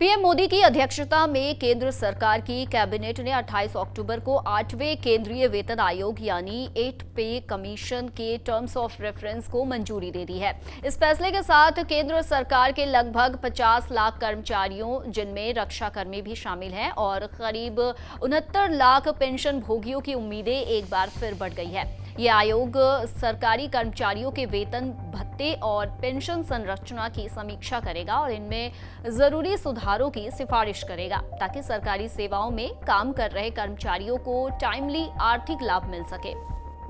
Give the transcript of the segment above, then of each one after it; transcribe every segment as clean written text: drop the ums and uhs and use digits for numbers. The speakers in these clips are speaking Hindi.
पीएम मोदी की अध्यक्षता में केंद्र सरकार की कैबिनेट ने 28 अक्टूबर को 8वें केंद्रीय वेतन आयोग यानी 8 पे कमीशन के टर्म्स ऑफ रेफरेंस को मंजूरी दे दी है। इस फैसले के साथ केंद्र सरकार के लगभग 50 लाख कर्मचारियों, जिनमें रक्षाकर्मी भी शामिल हैं, और करीब 69 लाख पेंशन भोगियों की उम्मीदें एक बार फिर बढ़ गई है। ये आयोग सरकारी कर्मचारियों के वेतन, भत्ते और पेंशन संरचना की समीक्षा करेगा और इनमें जरूरी सुधारों की सिफारिश करेगा ताकि सरकारी सेवाओं में काम कर रहे कर्मचारियों को टाइमली आर्थिक लाभ मिल सके।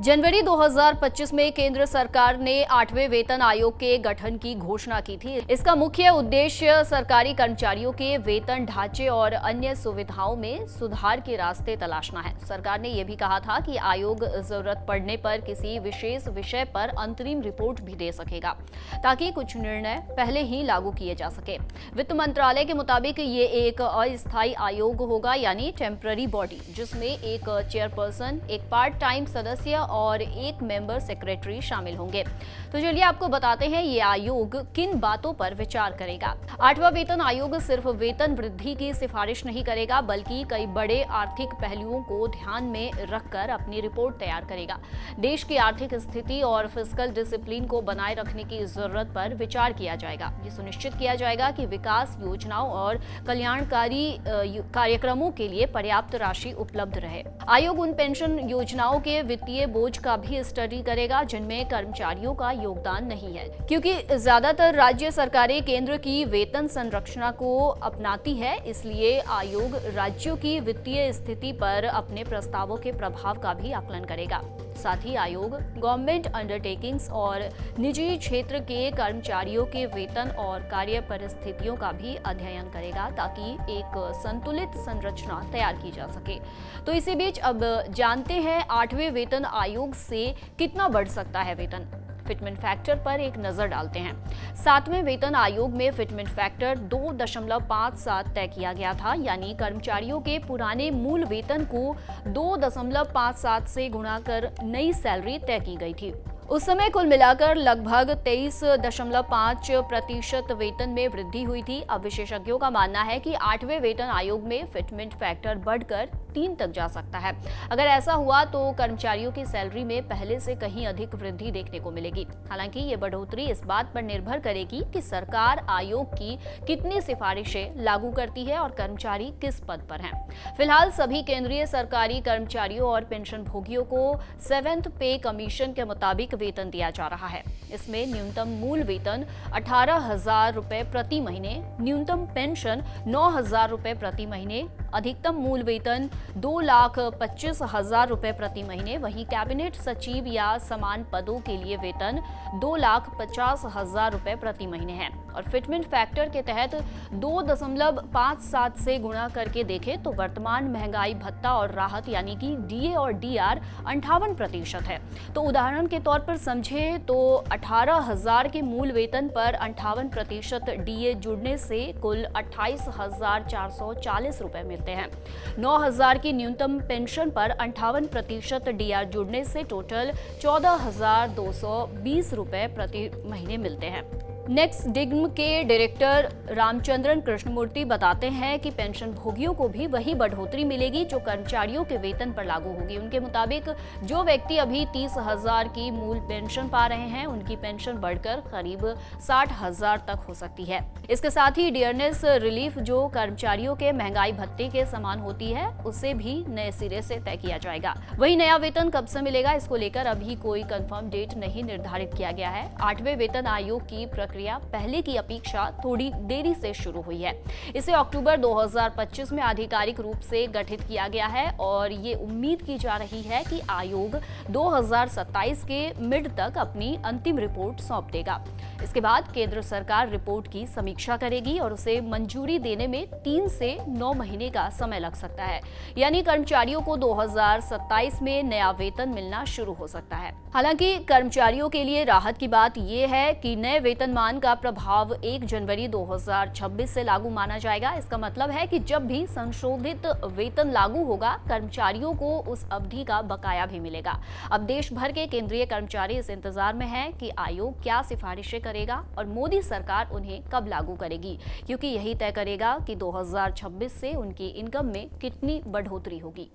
जनवरी 2025 में केंद्र सरकार ने 8वें वेतन आयोग के गठन की घोषणा की थी। इसका मुख्य उद्देश्य सरकारी कर्मचारियों के वेतन ढांचे और अन्य सुविधाओं में सुधार के रास्ते तलाशना है। सरकार ने यह भी कहा था कि आयोग जरूरत पड़ने पर किसी विशेष विषय पर अंतरिम रिपोर्ट भी दे सकेगा ताकि कुछ निर्णय पहले ही लागू किए जा सके। वित्त मंत्रालय के मुताबिक ये एक अस्थायी आयोग होगा यानी टेम्पररी बॉडी, जिसमें एक चेयरपर्सन, एक पार्ट टाइम सदस्य और एक मेंबर सेक्रेटरी शामिल होंगे। तो चलिए आपको बताते हैं ये आयोग किन बातों पर विचार करेगा। 8वां वेतन आयोग सिर्फ वेतन वृद्धि की सिफारिश नहीं करेगा, बल्कि कई बड़े आर्थिक पहलुओं को ध्यान में रखकर अपनी रिपोर्ट तैयार करेगा। देश की आर्थिक स्थिति और फिस्कल डिसिप्लिन को बनाए रखने की जरूरत पर विचार किया जाएगा। ये सुनिश्चित किया जाएगा कि विकास योजनाओं और कल्याणकारी कार्यक्रमों के लिए पर्याप्त राशि उपलब्ध रहे। आयोग उन पेंशन योजनाओं के वित्तीय बोझ का भी स्टडी करेगा जिनमें कर्मचारियों का योगदान नहीं है, क्योंकि ज्यादातर राज्य सरकारें केंद्र की वेतन संरचना को अपनाती है। इसलिए आयोग राज्यों की वित्तीय स्थिति पर अपने प्रस्तावों के प्रभाव का भी आकलन करेगा। साथ ही आयोग गवर्नमेंट अंडरटेकिंग्स और निजी क्षेत्र के कर्मचारियों के वेतन और कार्य परिस्थितियों का भी अध्ययन करेगा ताकि एक संतुलित संरचना तैयार की जा सके। तो इसी बीच अब जानते हैं 8वें वेतन आयोग से कितना बढ़ सकता है वेतन। फिटमेंट फैक्टर पर एक नजर डालते हैं। 7वें वेतन आयोग में फिटमेंट फैक्टर 2.57 तय किया गया था, यानी कर्मचारियों के पुराने मूल वेतन को 2.57 से गुणा कर नई सैलरी तय की गई थी। उस समय कुल मिलाकर लगभग 23.5% वेतन में वृद्धि हुई थी। अब विशेषज्ञों का मानना है कि 8वें वेतन आयोग में फिटमेंट फैक्टर बढ़कर 3 तक जा सकता है। अगर ऐसा हुआ तो कर्मचारियों की सैलरी में पहले से कहीं अधिक वृद्धि देखने को मिलेगी। हालांकि ये बढ़ोतरी इस बात पर निर्भर करेगी कि सरकार आयोग की कितनी सिफारिशें लागू करती है और कर्मचारी किस पद पर हैं। फिलहाल सभी केंद्रीय सरकारी कर्मचारियों और पेंशन भोगियों को 7th पे कमीशन के मुताबिक वेतन दिया जा रहा है। इसमें न्यूनतम मूल वेतन 18,000 रुपए प्रति महीने, न्यूनतम पेंशन 9,000 रुपए प्रति महीने, अधिकतम मूल वेतन 2,25,000 रुपए प्रति महीने। वहीं कैबिनेट सचिव या समान पदों के लिए वेतन 2,50,000 रुपए प्रति महीने है। और फिटमेंट फैक्टर के तहत 2.57 से गुणा करके देखें तो वर्तमान महंगाई भत्ता और राहत यानी कि डीए और डीआर 58% है। तो उदाहरण के तौर पर समझे तो 18,000 के मूल वेतन पर 58% डीए जुड़ने से कुल 28,440 रुपए मिलते हैं। 9,000 की न्यूनतम पेंशन पर 58% डीआर जुड़ने से टोटल 14,220 रुपए प्रति महीने मिलते हैं। नेक्स्ट डिग्म के डायरेक्टर रामचंद्रन कृष्णमूर्ति बताते हैं कि पेंशन भोगियों को भी वही बढ़ोतरी मिलेगी जो कर्मचारियों के वेतन पर लागू होगी। उनके मुताबिक जो व्यक्ति अभी 30,000 की मूल पेंशन पा रहे हैं, उनकी पेंशन बढ़कर करीब 60,000 तक हो सकती है। इसके साथ ही डियरनेस रिलीफ जो कर्मचारियों के महंगाई भत्ते के समान होती है, उसे भी नए सिरे से तय किया जाएगा। वही नया वेतन कब से मिलेगा, इसको लेकर अभी कोई कंफर्म डेट नहीं निर्धारित किया गया है। 8वें वेतन आयोग की प्रक्रिया पहले की अपेक्षा थोड़ी देरी से शुरू हुई है। इसे अक्टूबर 2025 में आधिकारिक रूप से गठित किया गया है और ये उम्मीद की जा रही है कि आयोग 2027 के मिड तक अपनी अंतिम रिपोर्ट सौंप देगा। इसके बाद केंद्र सरकार रिपोर्ट की समीक्षा करेगी और उसे मंजूरी देने में 3 से 9 महीने का समय लग सकता है, यानी कर्मचारियों को 2027 में नया वेतन मिलना शुरू हो सकता है। हालांकि कर्मचारियों के लिए राहत की बात यह है कि नए वेतन फरमान का प्रभाव 1 जनवरी 2026 से लागू माना जाएगा। इसका मतलब है कि जब भी संशोधित वेतन लागू होगा, कर्मचारियों को उस अवधि का बकाया भी मिलेगा। अब देश भर के केंद्रीय कर्मचारी इस इंतजार में हैं कि आयोग क्या सिफारिशें करेगा और मोदी सरकार उन्हें कब लागू करेगी, क्योंकि यही तय करेगा कि 2026 से उनकी इनकम में कितनी बढ़ोतरी होगी।